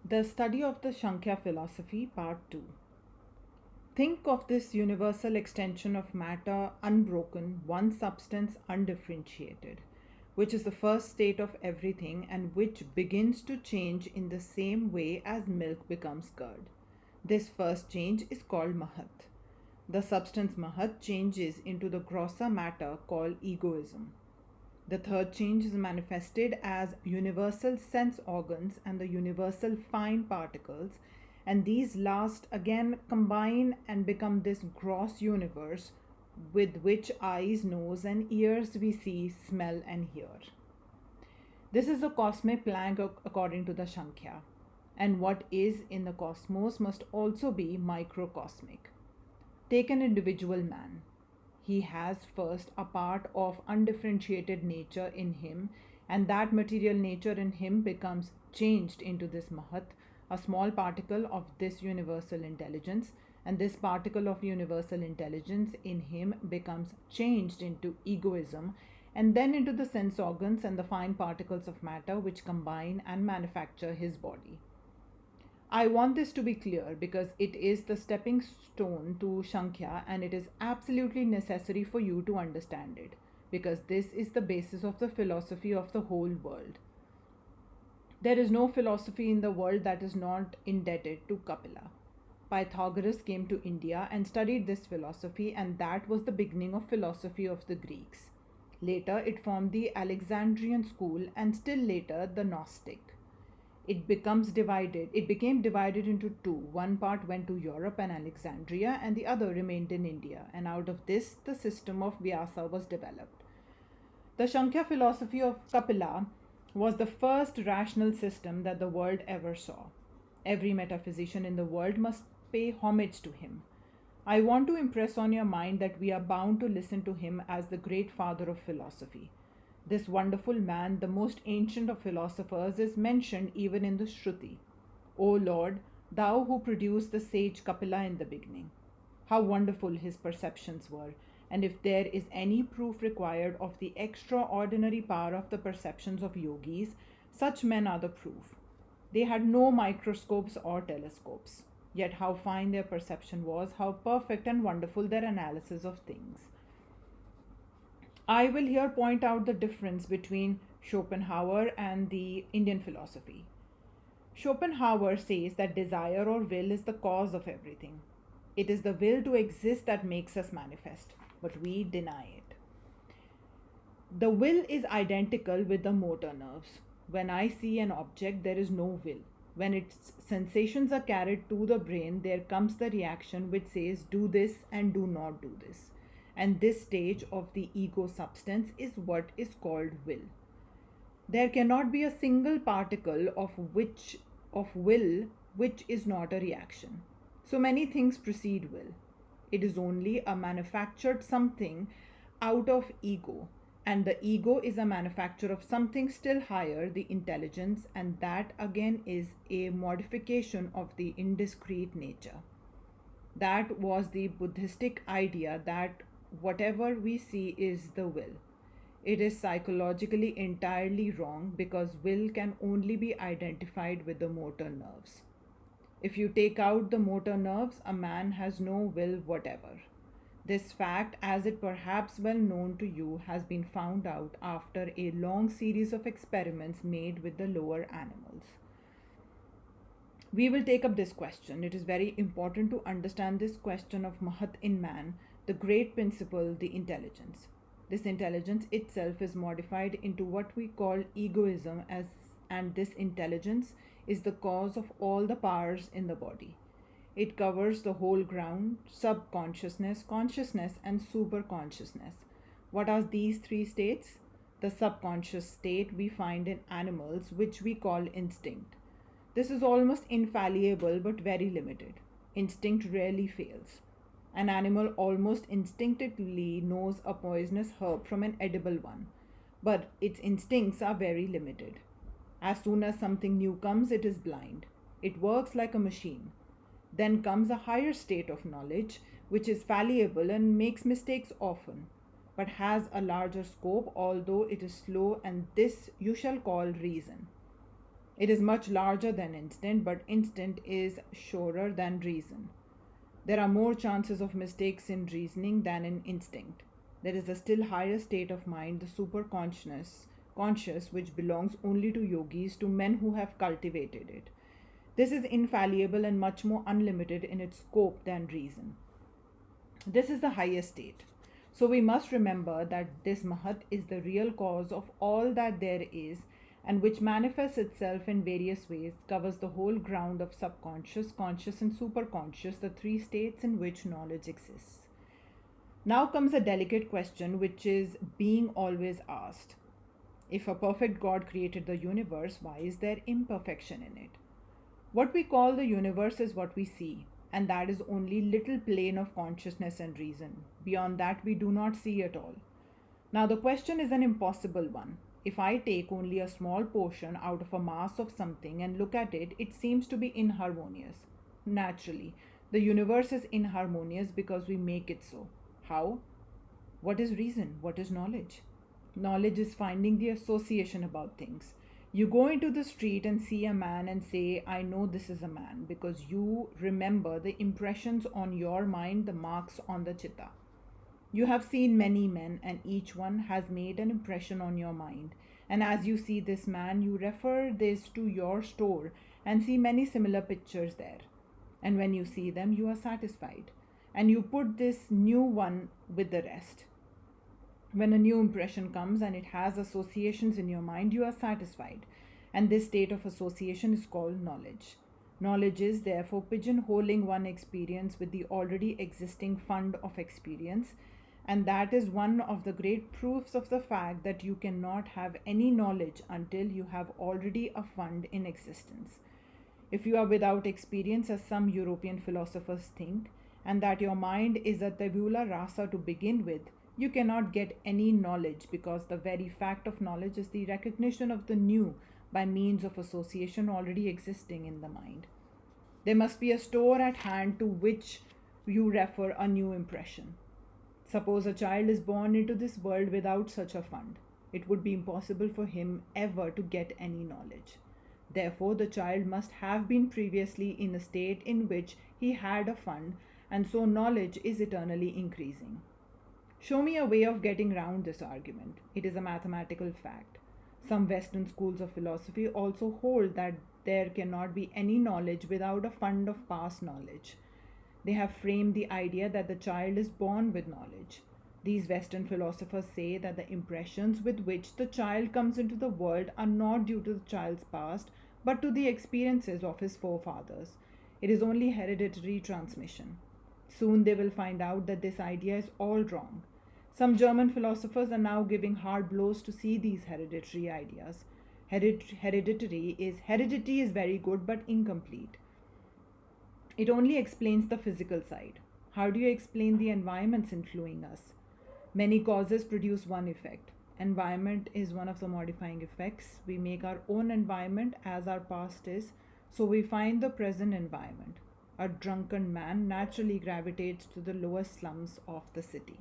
The study of the Sankhya philosophy, part 2. Think of this universal extension of matter unbroken, one substance undifferentiated, which is the first state of everything and which begins to change in the same way as milk becomes curd. This first change is called Mahat. The substance Mahat changes into the grosser matter called egoism. The third change is manifested as universal sense organs and the universal fine particles, and these last again combine and become this gross universe with which eyes, nose, and ears we see, smell, and hear. This is the cosmic plan according to the Sankhya, and what is in the cosmos must also be microcosmic. Take an individual man. He has first a part of undifferentiated nature in him, and that material nature in him becomes changed into this Mahat, a small particle of this universal intelligence, and this particle of universal intelligence in him becomes changed into egoism, and then into the sense organs and the fine particles of matter which combine and manufacture his body. I want this to be clear because it is the stepping stone to Sankhya, and it is absolutely necessary for you to understand it because this is the basis of the philosophy of the whole world. There is no philosophy in the world that is not indebted to Kapila. Pythagoras came to India and studied this philosophy, and that was the beginning of philosophy of the Greeks. Later, it formed the Alexandrian school, and still later, the Gnostic. It became divided into two. One part went to Europe and Alexandria, and the other remained in India, and out of this the system of Vyasa was developed. The Sankhya philosophy of Kapila was the first rational system that the world ever saw. Every metaphysician in the world must pay homage to him. I want to impress on your mind that we are bound to listen to him as the great father of philosophy. This wonderful man, the most ancient of philosophers, is mentioned even in the Shruti. O Lord, thou who produced the sage Kapila in the beginning. How wonderful his perceptions were, and if there is any proof required of the extraordinary power of the perceptions of yogis, such men are the proof. They had no microscopes or telescopes, yet how fine their perception was, how perfect and wonderful their analysis of things. I will here point out the difference between Schopenhauer and the Indian philosophy. Schopenhauer says that desire or will is the cause of everything. It is the will to exist that makes us manifest, but we deny it. The will is identical with the motor nerves. When I see an object, there is no will. When its sensations are carried to the brain, there comes the reaction which says, do this and do not do this. And this stage of the ego substance is what is called will. There cannot be a single particle of will which is not a reaction. So many things precede will. It is only a manufactured something out of ego, and the ego is a manufacture of something still higher, the intelligence, and that again is a modification of the indiscrete nature. That was the Buddhistic idea that whatever we see is the will. It is psychologically entirely wrong because will can only be identified with the motor nerves. If you take out the motor nerves, a man has no will whatever. This fact, as it perhaps well known to you, has been found out after a long series of experiments made with the lower animals. We will take up this question. It is very important to understand this question of Mahat in man, the great principle, the intelligence. This intelligence itself is modified into what we call egoism, and this intelligence is the cause of all the powers in the body. It covers the whole ground: subconsciousness, consciousness, and superconsciousness. What are these three states? The subconscious state we find in animals, which we call instinct. This is almost infallible but very limited. Instinct rarely fails. An animal almost instinctively knows a poisonous herb from an edible one, but its instincts are very limited. As soon as something new comes, it is blind. It works like a machine. Then comes a higher state of knowledge, which is fallible and makes mistakes often, but has a larger scope, although it is slow, and this you shall call reason. It is much larger than instinct, but instinct is surer than reason. There are more chances of mistakes in reasoning than in instinct. There is a still higher state of mind, the conscious, which belongs only to yogis, to men who have cultivated it. This is infallible and much more unlimited in its scope than reason. This is the highest state. So we must remember that this Mahat is the real cause of all that there is, and which manifests itself in various ways, covers the whole ground of subconscious, conscious, and superconscious, the three states in which knowledge exists. Now comes a delicate question which is being always asked. If a perfect God created the universe, why is there imperfection in it? What we call the universe is what we see, and that is only little plane of consciousness and reason. Beyond that, we do not see at all. Now, the question is an impossible one. If I take only a small portion out of a mass of something and look at it, it seems to be inharmonious. Naturally, the universe is inharmonious because we make it so. How? What is reason? What is knowledge? Knowledge is finding the association about things. You go into the street and see a man and say, I know this is a man, because you remember the impressions on your mind, the marks on the chitta. You have seen many men, and each one has made an impression on your mind. And as you see this man, you refer this to your store and see many similar pictures there. And when you see them, you are satisfied. And you put this new one with the rest. When a new impression comes and it has associations in your mind, you are satisfied. And this state of association is called knowledge. Knowledge is therefore pigeonholing one experience with the already existing fund of experience. And that is one of the great proofs of the fact that you cannot have any knowledge until you have already a fund in existence. If you are without experience, as some European philosophers think, and that your mind is a tabula rasa to begin with, you cannot get any knowledge, because the very fact of knowledge is the recognition of the new by means of association already existing in the mind. There must be a store at hand to which you refer a new impression. Suppose a child is born into this world without such a fund. It would be impossible for him ever to get any knowledge. Therefore, the child must have been previously in a state in which he had a fund, and so knowledge is eternally increasing. Show me a way of getting round this argument. It is a mathematical fact. Some Western schools of philosophy also hold that there cannot be any knowledge without a fund of past knowledge. They have framed the idea that the child is born with knowledge. These Western philosophers say that the impressions with which the child comes into the world are not due to the child's past, but to the experiences of his forefathers. It is only hereditary transmission. Soon they will find out that this idea is all wrong. Some German philosophers are now giving hard blows to see these hereditary ideas. Heredity is very good but incomplete. It only explains the physical side. How do you explain the environments influencing us? Many causes produce one effect. Environment is one of the modifying effects. We make our own environment as our past is, so we find the present environment. A drunken man naturally gravitates to the lowest slums of the city.